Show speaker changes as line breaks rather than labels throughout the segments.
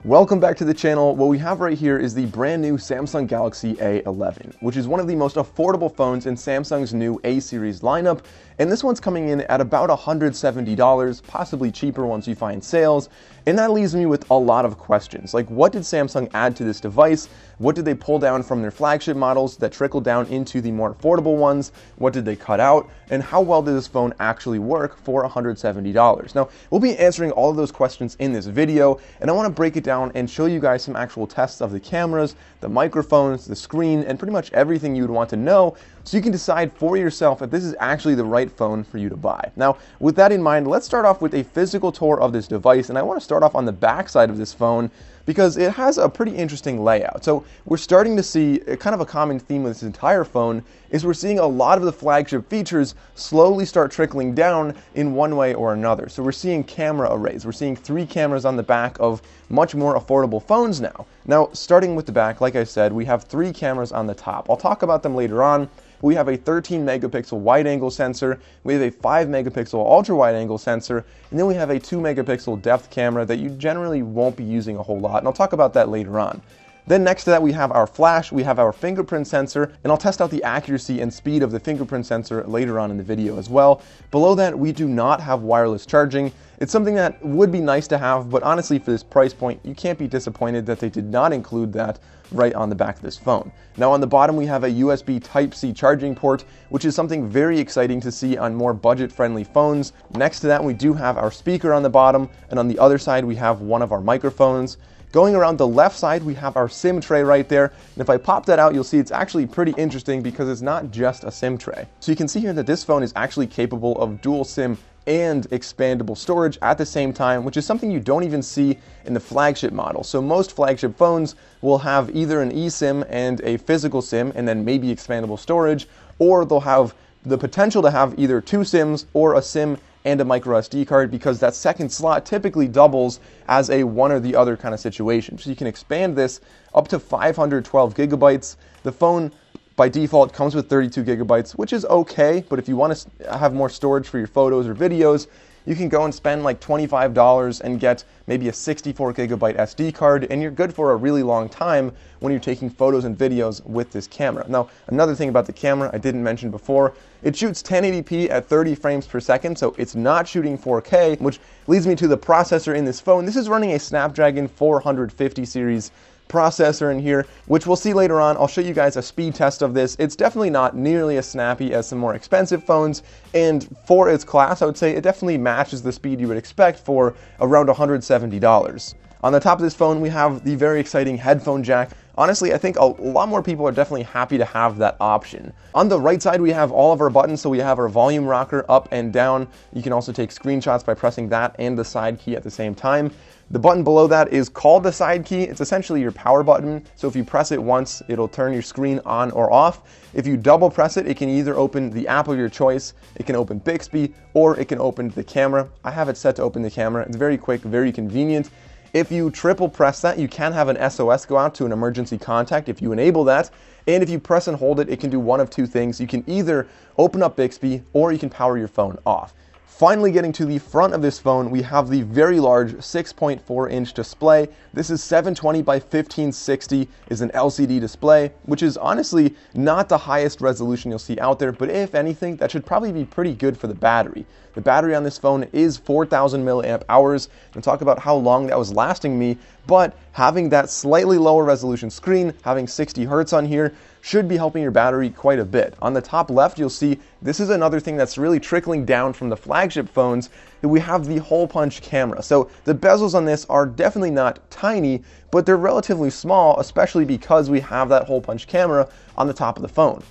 Welcome back to the channel. What we have right here is the brand new Samsung Galaxy A11, which is one of the most affordable phones in Samsung's new A series lineup. And this one's coming in at about $170, possibly cheaper once you find sales. And that leaves me with a lot of questions. Like, what did Samsung add to this device? What did they pull down from their flagship models that trickled down into the more affordable ones? What did they cut out? And how well did this phone actually work for $170? Now, we'll be answering all of those questions in this video, and I want to break it down and show you guys some actual tests of the cameras, the microphones, the screen, and pretty much everything you would want to know so you can decide for yourself if this is actually the right phone for you to buy. Now, with that in mind, let's start off with a physical tour of this device, and I want to start off on the back side of this phone because it has a pretty interesting layout. So we're starting to see kind of a common theme with this entire phone is we're seeing a lot of the flagship features slowly start trickling down in one way or another. So we're seeing camera arrays. We're seeing 3 cameras on the back of much more affordable phones now. Now, starting with the back, like I said, we have 3 cameras on the top. I'll talk about them later on. We have a 13 megapixel wide angle sensor, we have a 5 megapixel ultra wide angle sensor, and then we have a 2 megapixel depth camera that you generally won't be using a whole lot, and I'll talk about that later on. Then next to that we have our flash, we have our fingerprint sensor, and I'll test out the accuracy and speed of the fingerprint sensor later on in the video as well. Below that we do not have wireless charging. It's something that would be nice to have, but honestly for this price point you can't be disappointed that they did not include that right on the back of this phone. Now on the bottom we have a USB Type-C charging port, which is something very exciting to see on more budget-friendly phones. Next to that we do have our speaker on the bottom, and on the other side we have one of our microphones. Going around the left side, we have our SIM tray right there, and if I pop that out, you'll see it's actually pretty interesting because it's not just a SIM tray. So you can see here that this phone is actually capable of dual SIM and expandable storage at the same time, which is something you don't even see in the flagship model. So most flagship phones will have either an eSIM and a physical SIM and then maybe expandable storage, or they'll have the potential to have either 2 SIMs or a SIM and a microSD card, because that second slot typically doubles as a one or the other kind of situation. So you can expand this up to 512 gigabytes. The phone by default comes with 32 gigabytes, which is okay, but if you want to have more storage for your photos or videos, you can go and spend like $25 and get maybe a 64 gigabyte SD card, and you're good for a really long time when you're taking photos and videos with this camera. Now, another thing about the camera I didn't mention before, it shoots 1080p at 30 frames per second, so it's not shooting 4K, which leads me to the processor in this phone. This is running a Snapdragon 450 series processor in here, which we'll see later on. I'll show you guys a speed test of this. It's definitely not nearly as snappy as some more expensive phones, and for its class, I would say it definitely matches the speed you would expect for around $170. On the top of this phone, we have the very exciting headphone jack. Honestly, I think a lot more people are definitely happy to have that option. On the right side, we have all of our buttons. So we have our volume rocker up and down. You can also take screenshots by pressing that and the side key at the same time. The button below that is called the side key. It's essentially your power button. So if you press it once, it'll turn your screen on or off. If you double press it, it can either open the app of your choice, it can open Bixby, or it can open the camera. I have it set to open the camera. It's very quick, very convenient. If you triple press that, you can have an SOS go out to an emergency contact if you enable that. And if you press and hold it, it can do one of 2 things. You can either open up Bixby or you can power your phone off. Finally, getting to the front of this phone, we have the very large 6.4-inch display. This is 720 by 1560, is an LCD display, which is honestly not the highest resolution you'll see out there, but if anything, that should probably be pretty good for the battery. The battery on this phone is 4,000 milliamp hours, and talk about how long that was lasting me, but having that slightly lower resolution screen, having 60 Hertz on here, should be helping your battery quite a bit. On the top left, you'll see this is another thing that's really trickling down from the flagship phones. We have the hole punch camera. So the bezels on this are definitely not tiny, but they're relatively small, especially because we have that hole punch camera on the top of the phone.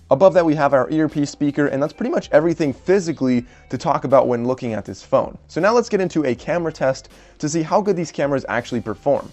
Above that we have our earpiece speaker, and that's pretty much everything physically to talk about when looking at this phone. So now let's get into a camera test to see how good these cameras actually perform.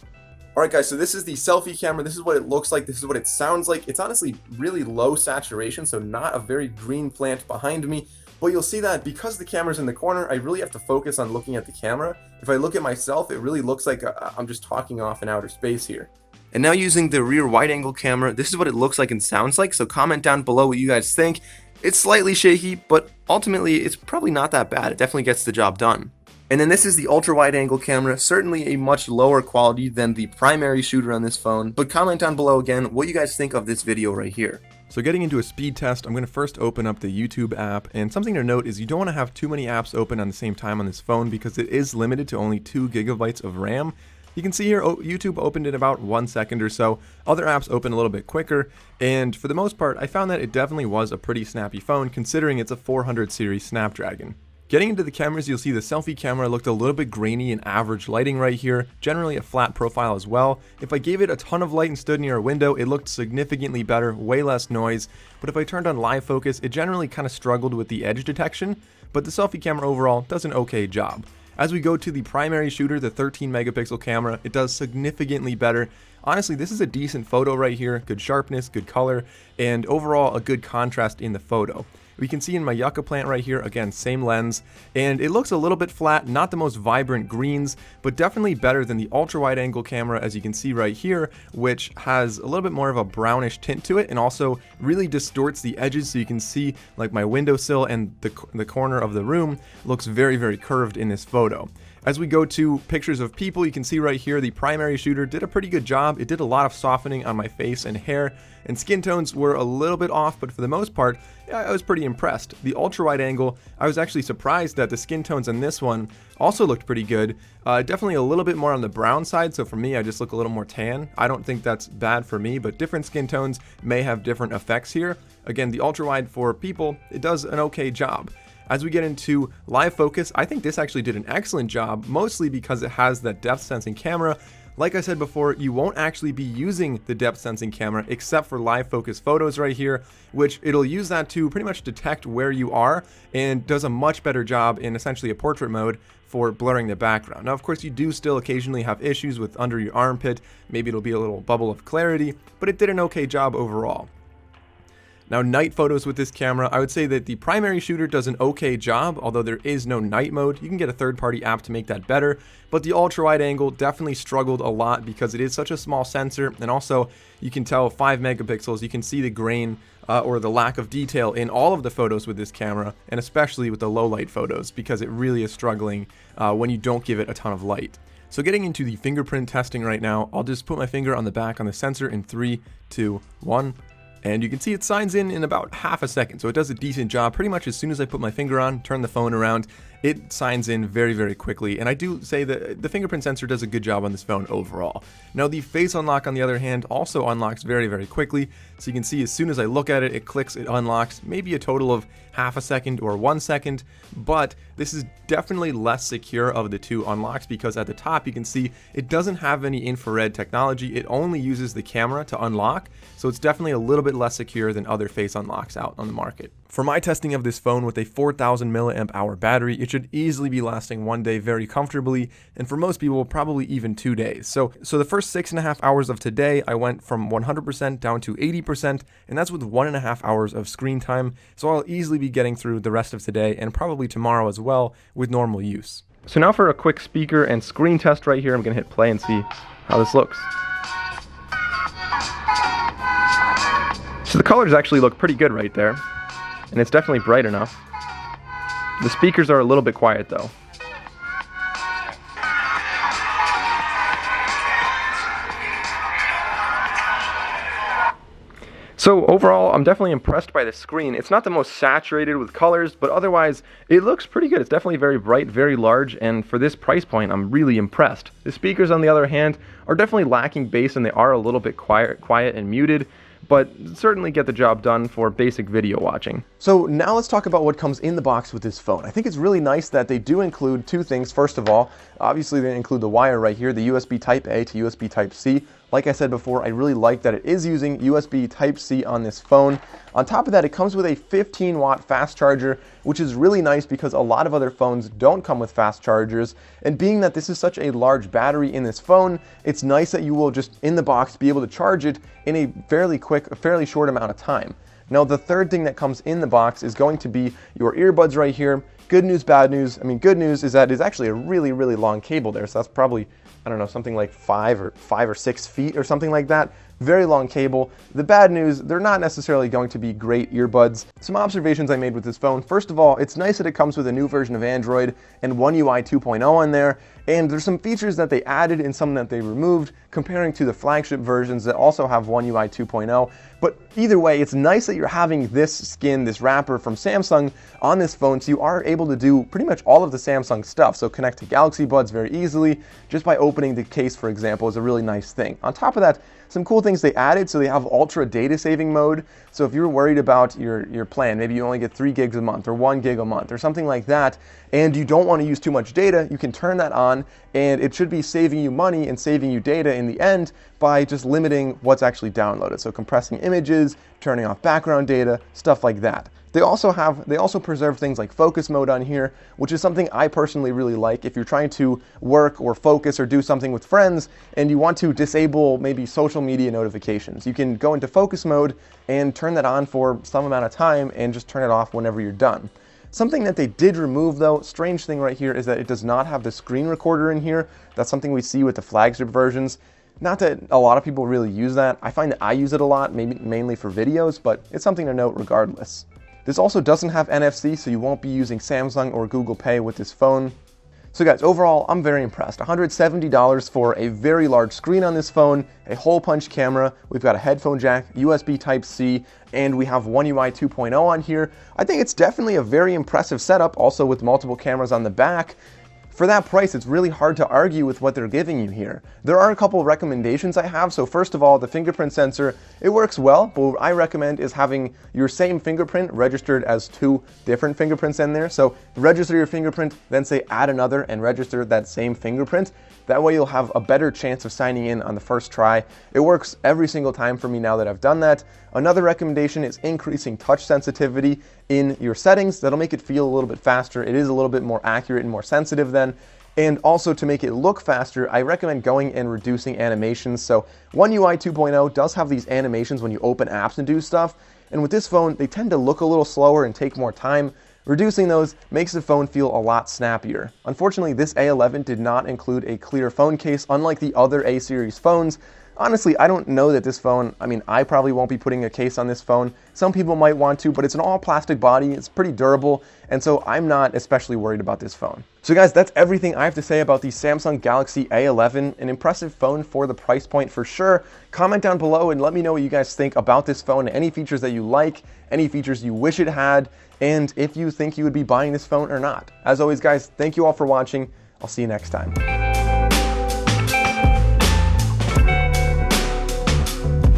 Alright guys, so this is the selfie camera. This is what it looks like. This is what it sounds like. It's honestly really low saturation, so not a very green plant behind me. But you'll see that because the camera's in the corner, I really have to focus on looking at the camera. If I look at myself, it really looks like I'm just talking off in outer space here. And now using the rear wide angle camera, this is what it looks like and sounds like. So comment down below what you guys think. It's slightly shaky, but ultimately it's probably not that bad. It definitely gets the job done. And then this is the ultra wide angle camera, certainly a much lower quality than the primary shooter on this phone, but comment down below again what you guys think of this video right here. So getting into a speed test, I'm going to first open up the YouTube app, and something to note is you don't want to have too many apps open on the same time on this phone because it is limited to only 2 GB of RAM. You can see here YouTube opened in about 1 second or so. Other apps open a little bit quicker, and for the most part I found that it definitely was a pretty snappy phone considering it's a 400 series Snapdragon. Getting into the cameras, you'll see the selfie camera looked a little bit grainy in average lighting right here, generally a flat profile as well. If I gave it a ton of light and stood near a window, it looked significantly better, way less noise, but if I turned on live focus, it generally kind of struggled with the edge detection, but the selfie camera overall does an okay job. As we go to the primary shooter, the 13 megapixel camera, it does significantly better. Honestly, this is a decent photo right here, good sharpness, good color, and overall a good contrast in the photo. We can see in my yucca plant right here, again, same lens, and it looks a little bit flat, not the most vibrant greens, but definitely better than the ultra wide angle camera, as you can see right here, which has a little bit more of a brownish tint to it and also really distorts the edges, so you can see like my windowsill and the corner of the room looks very, very curved in this photo. As we go to pictures of people, you can see right here the primary shooter did a pretty good job. It did a lot of softening on my face and hair, and skin tones were a little bit off, but for the most part, I was pretty impressed. The ultra wide angle, I was actually surprised that the skin tones on this one also looked pretty good. Definitely a little bit more on the brown side, so for me I just look a little more tan. I don't think that's bad for me, but different skin tones may have different effects here. Again, the ultra wide for people, it does an okay job. As we get into live focus, I think this actually did an excellent job, mostly because it has that depth sensing camera. Like I said before, you won't actually be using the depth sensing camera except for live focus photos right here, which it'll use that to pretty much detect where you are and does a much better job in essentially a portrait mode for blurring the background. Now, of course, you do still occasionally have issues with under your armpit. Maybe it'll be a little bubble of clarity, but it did an okay job overall. Now, night photos with this camera, I would say that the primary shooter does an okay job, although there is no night mode. You can get a third-party app to make that better, but the ultra-wide angle definitely struggled a lot because it is such a small sensor, and also you can tell 5 megapixels, you can see the grain or the lack of detail in all of the photos with this camera, and especially with the low-light photos, because it really is struggling when you don't give it a ton of light. So getting into the fingerprint testing right now, I'll just put my finger on the back on the sensor in 3, 2, 1. And you can see it signs in about half a second, so it does a decent job. Pretty much as soon as I put my finger on, turn the phone around, it signs in very, very quickly. And I do say that the fingerprint sensor does a good job on this phone overall. Now, the face unlock, on the other hand, also unlocks very, very quickly. So you can see as soon as I look at it, it clicks, it unlocks, maybe a total of half a second or 1 second. But this is definitely less secure of the two unlocks because at the top you can see it doesn't have any infrared technology. It only uses the camera to unlock. So it's definitely a little bit less secure than other face unlocks out on the market. For my testing of this phone with a 4000 milliamp hour battery, it should easily be lasting 1 day very comfortably, and for most people, probably even 2 days. So the first 6.5 hours of today, I went from 100% down to 80%, and that's with 1.5 hours of screen time. So I'll easily be getting through the rest of today and probably tomorrow as well with normal use. So now for a quick speaker and screen test right here, I'm gonna hit play and see how this looks. So the colors actually look pretty good right there, and it's definitely bright enough. The speakers are a little bit quiet though. So overall, I'm definitely impressed by the screen. It's not the most saturated with colors, but otherwise, it looks pretty good. It's definitely very bright, very large, and for this price point, I'm really impressed. The speakers, on the other hand, are definitely lacking bass, and they are a little bit quiet and muted, but certainly get the job done for basic video watching. So now let's talk about what comes in the box with this phone. I think it's really nice that they do include two things. First of all, obviously they include the wire right here, the USB Type-A to USB Type-C. Like I said before, I really like that it is using USB Type-C on this phone. On top of that, it comes with a 15-watt fast charger, which is really nice because a lot of other phones don't come with fast chargers. And being that this is such a large battery in this phone, it's nice that you will just, in the box, be able to charge it in a fairly short amount of time. Now, the third thing that comes in the box is going to be your earbuds right here. Good news, bad news. I mean, good news is that it's actually a really, really long cable there, so that's probably, I don't know, something like 5 or 6 feet or something like that. very long cable. The bad news, they're not necessarily going to be great earbuds. Some observations I made with this phone. First of all, it's nice that it comes with a new version of Android and One UI 2.0 on there, and there's some features that they added and some that they removed, comparing to the flagship versions that also have One UI 2.0. But either way, it's nice that you're having this skin, this wrapper from Samsung on this phone, so you are able to do pretty much all of the Samsung stuff. So connect to Galaxy Buds very easily, just by opening the case, for example, is a really nice thing. On top of that, some cool things they added, so they have ultra data saving mode. So if you're worried about your plan, maybe you only get 3 gigs a month or 1 gig a month or something like that, and you don't want to use too much data, you can turn that on, and it should be saving you money and saving you data in the end by just limiting what's actually downloaded. So compressing images, turning off background data, stuff like that. They also preserve things like focus mode on here, which is something I personally really like. If you're trying to work or focus or do something with friends and you want to disable maybe social media notifications, you can go into focus mode and turn that on for some amount of time and just turn it off whenever you're done. Something that they did remove though, strange thing right here, is that it does not have the screen recorder in here. That's something we see with the flagship versions. Not that a lot of people really use that. I find that I use it a lot, maybe mainly for videos, but it's something to note regardless. This also doesn't have NFC, so you won't be using Samsung or Google Pay with this phone. So guys, overall, I'm very impressed. $170 for a very large screen on this phone, a hole punch camera, we've got a headphone jack, USB Type-C, and we have One UI 2.0 on here. I think it's definitely a very impressive setup, also with multiple cameras on the back. For that price, it's really hard to argue with what they're giving you here. There are a couple of recommendations I have. So first of all, the fingerprint sensor, it works well, but what I recommend is having your same fingerprint registered as 2 different fingerprints in there. So register your fingerprint, then say add another and register that same fingerprint. That way you'll have a better chance of signing in on the first try. It works every single time for me now that I've done that. Another recommendation is increasing touch sensitivity in your settings. That'll make it feel a little bit faster. It is a little bit more accurate and more sensitive then. And also to make it look faster, I recommend going and reducing animations. So One UI 2.0 does have these animations when you open apps and do stuff. And with this phone, they tend to look a little slower and take more time. Reducing those makes the phone feel a lot snappier. Unfortunately, this A11 did not include a clear phone case, unlike the other A series phones. Honestly, I don't know that this phone, I probably won't be putting a case on this phone. Some people might want to, but it's an all plastic body, it's pretty durable, and so I'm not especially worried about this phone. So guys, that's everything I have to say about the Samsung Galaxy A11, an impressive phone for the price point for sure. Comment down below and let me know what you guys think about this phone, any features that you like, any features you wish it had, and if you think you would be buying this phone or not. As always guys, thank you all for watching. I'll see you next time.